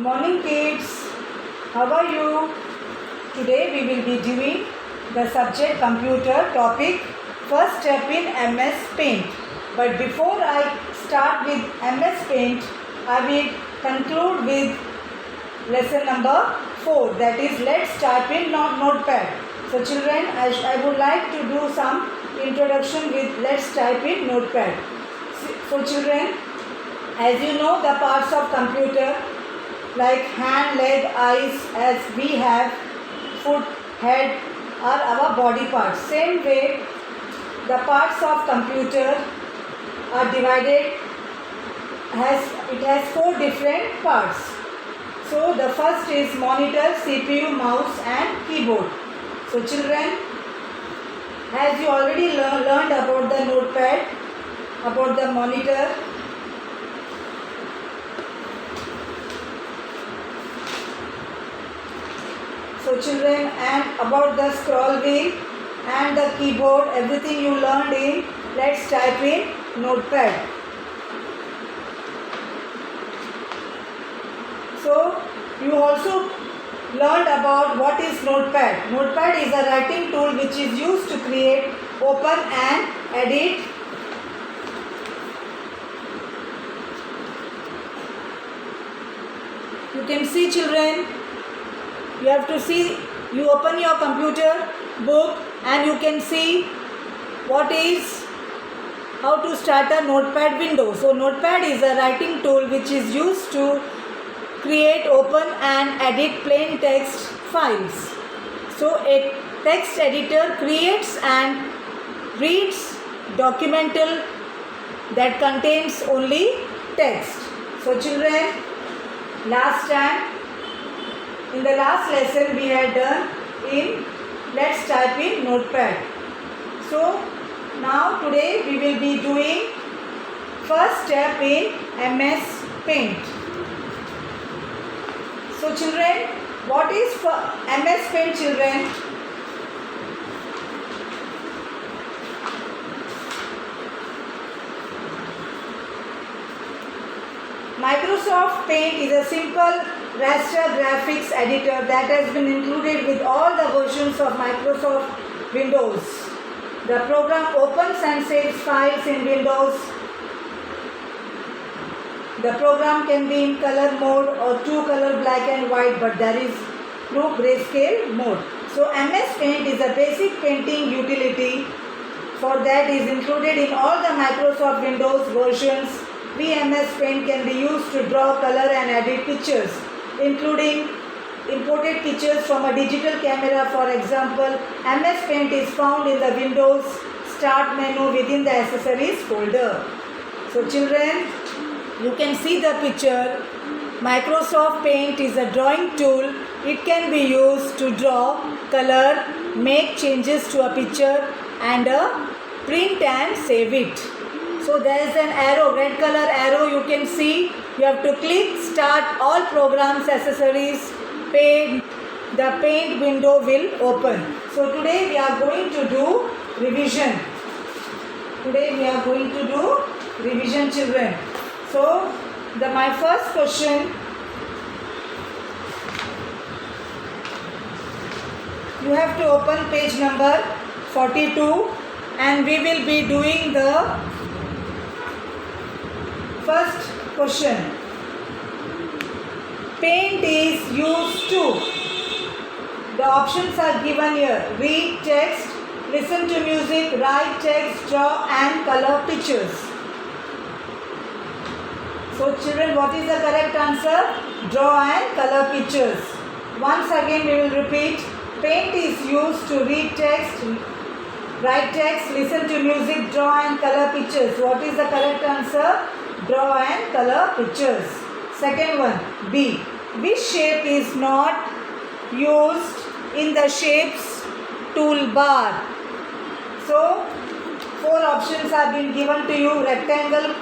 Morning kids, how are you? Today we will be doing the subject computer topic first step in MS Paint. But before I start with MS Paint, I will conclude with lesson number 4, that is let's type in notepad. So children, I would like to do some introduction with let's type in notepad. So children, as you know, the parts of computer like hand, leg, eyes, as we have foot, head are our body parts. Same way, the parts of computer are divided, it has 4 different parts. So the first is monitor, CPU, mouse and keyboard. So children, as you already learned about the notepad, about the monitor, so children, and about the scroll wheel and the keyboard, everything you learned in let's type in notepad. So you also learned about what is notepad. Notepad is a writing tool which is used to create, open and edit you can see children, you have to see, you open your computer book and you can see how to start a notepad window. So notepad is a writing tool which is used to create, open and edit plain text files. So a text editor creates and reads documental that contains only text. So children, last time in the last lesson we had done in let's type in notepad. So now today we will be doing first step in MS Paint. So children, what is MS Paint children? Microsoft Paint is a simple raster graphics editor that has been included with all the versions of Microsoft Windows. The program opens and saves files in Windows. The program can be in color mode or 2-color black and white, but there is no grayscale mode. So MS Paint is a basic painting utility. For that is included in all the Microsoft Windows versions. MS Paint can be used to draw, color and edit pictures, including imported pictures from a digital camera. For example, MS Paint is found in the Windows Start menu within the Accessories folder. So children, you can see the picture. Microsoft Paint is a drawing tool. It can be used to draw, color, make changes to a picture and print and save it. So there is an arrow, red color arrow you can see. You have to click start all programs, accessories, paint. The paint window will open. So today we are going to do revision. Children. So my first question, you have to open page number 42 and we will be doing the first question. Paint is used to. The options are given here. Read text, listen to music, write text, draw and color pictures. So children, what is the correct answer? Draw and color pictures. Once again we will repeat. Paint is used to read text, write text, listen to music, draw and color pictures. What is the correct answer? Draw and color pictures. Second one, B. Which shape is not used in the shapes toolbar? So 4 options have been given to you: rectangle,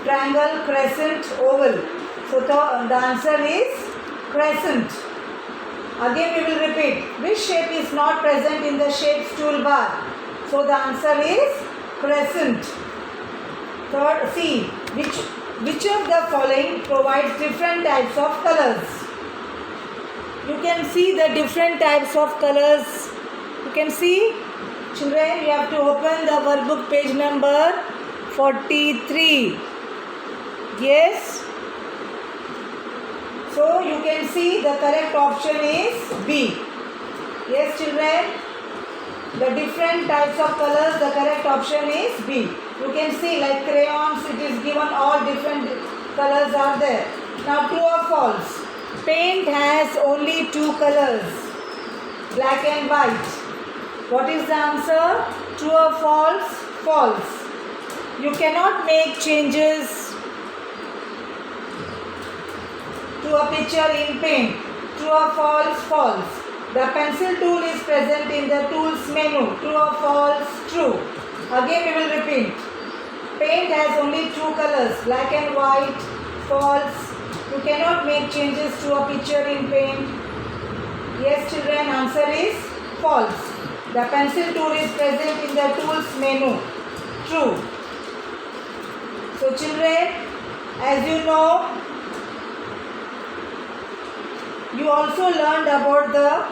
triangle, crescent, oval. So the answer is crescent. Again we will repeat. Which shape is not present in the shapes toolbar? So the answer is crescent. Third, C. Which Which of the following provides different types of colors? You can see the different types of colors. You can see, children, you have to open the workbook page number 43. Yes? So you can see the correct option is B. Yes, children? The different types of colors, the correct option is B. You can see like crayons, it is given all different colors are there. Now true or false? Paint has only two colors, black and white. What is the answer? True or false? False. You cannot make changes to a picture in paint. True or false? False. The pencil tool is present in the tools menu. True or false? True. Again we will repeat. Paint has only two colors, black and white. False. You cannot make changes to a picture in paint. Yes, children, answer is false. The pencil tool is present in the tools menu. True. So children, as you know, you also learned about the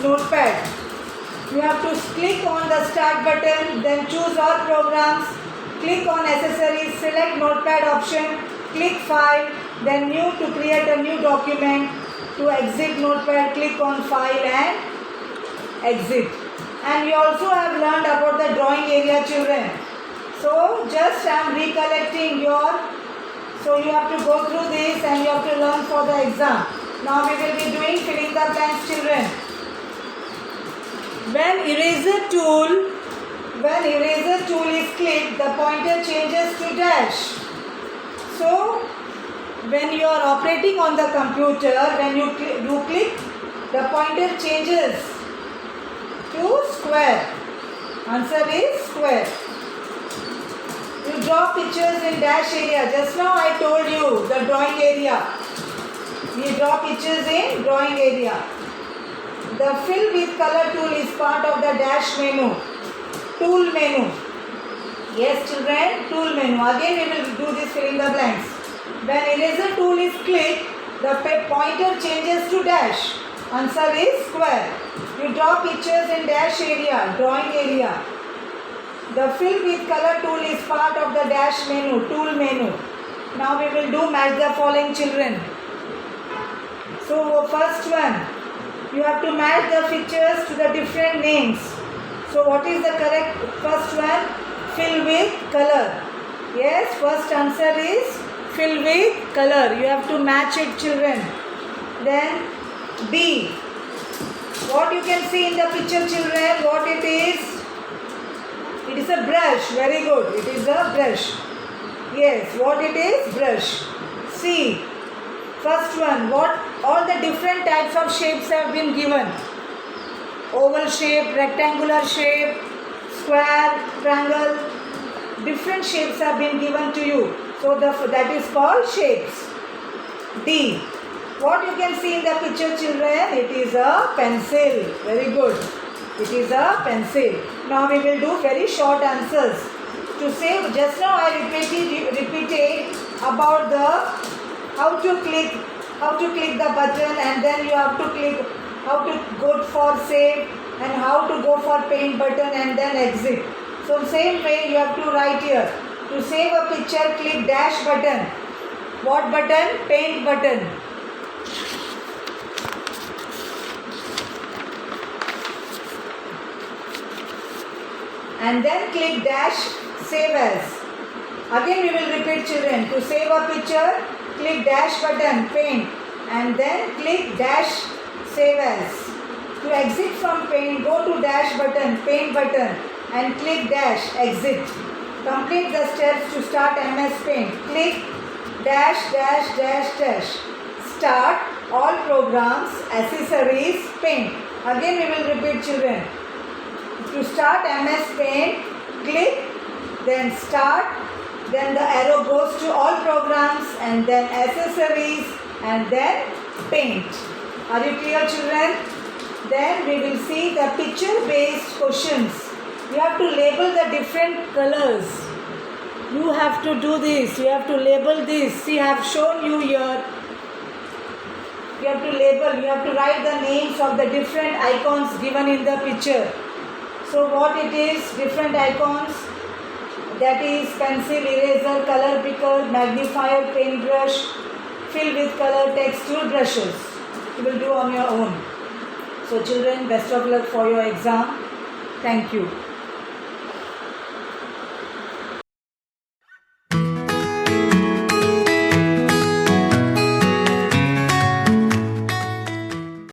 notepad. You have to click on the start button, then choose all programs, click on accessories, select notepad option, click file, then new to create a new document. To exit notepad, click on file and exit. And you also have learned about the drawing area, children. So just I am recollecting so you have to go through this and you have to learn for the exam. Now we will be doing filling the blanks, children. When eraser tool is clicked, the pointer changes to dash. So when you are operating on the computer, when you click, the pointer changes to square. Answer is square. You draw pictures in dash area. Just now I told you the drawing area. We draw pictures in drawing area. The fill with color tool is part of the dash menu. Tool menu. Yes, children, tool menu. Again we will do this filling the blanks. When eraser tool is clicked, the pointer changes to dash. Answer is square. You draw pictures in dash area, drawing area. The fill with color tool is part of the dash menu, tool menu. Now we will do match the following, children. So first one, you have to match the pictures to the different names. So what is the correct first one? Fill with color. Yes, first answer is fill with color. You have to match it, children. Then B. What you can see in the picture, children? What it is? It is a brush. Very good. It is a brush. Yes, what it is? Brush. C. First one. What all the different types of shapes have been given? Oval shape, rectangular shape, square, triangle. Different shapes have been given to you. So that is called shapes. D. What you can see in the picture, children? It is a pencil. Very good. It is a pencil. Now we will do very short answers. To save, just now I repeated about how to click the button, and then you have to click how to go for save and how to go for paint button and then exit. So same way you have to write here. To save a picture, click dash button. What button? Paint button. And then click dash save as. Again we will repeat, children. To save a picture, click dash button, paint, and then click dash save as. To exit from paint, go to dash button, paint button, and click dash exit. Complete the steps to start MS Paint. Click dash dash dash dash. Start all programs, accessories, paint. Again we will repeat, children. To start MS Paint, click, then start, then the arrow goes to all programs and then accessories and then paint. Are you clear, children? Then we will see the picture based questions. You have to label the different colors. You have to do this. You have to label this. See, I have shown you here. You have to label. You have to write the names of the different icons given in the picture. So what it is? Different icons. That is pencil, eraser, color picker, magnifier, paintbrush, fill with color, texture, brushes. You will do on your own. So children, best of luck for your exam. Thank you.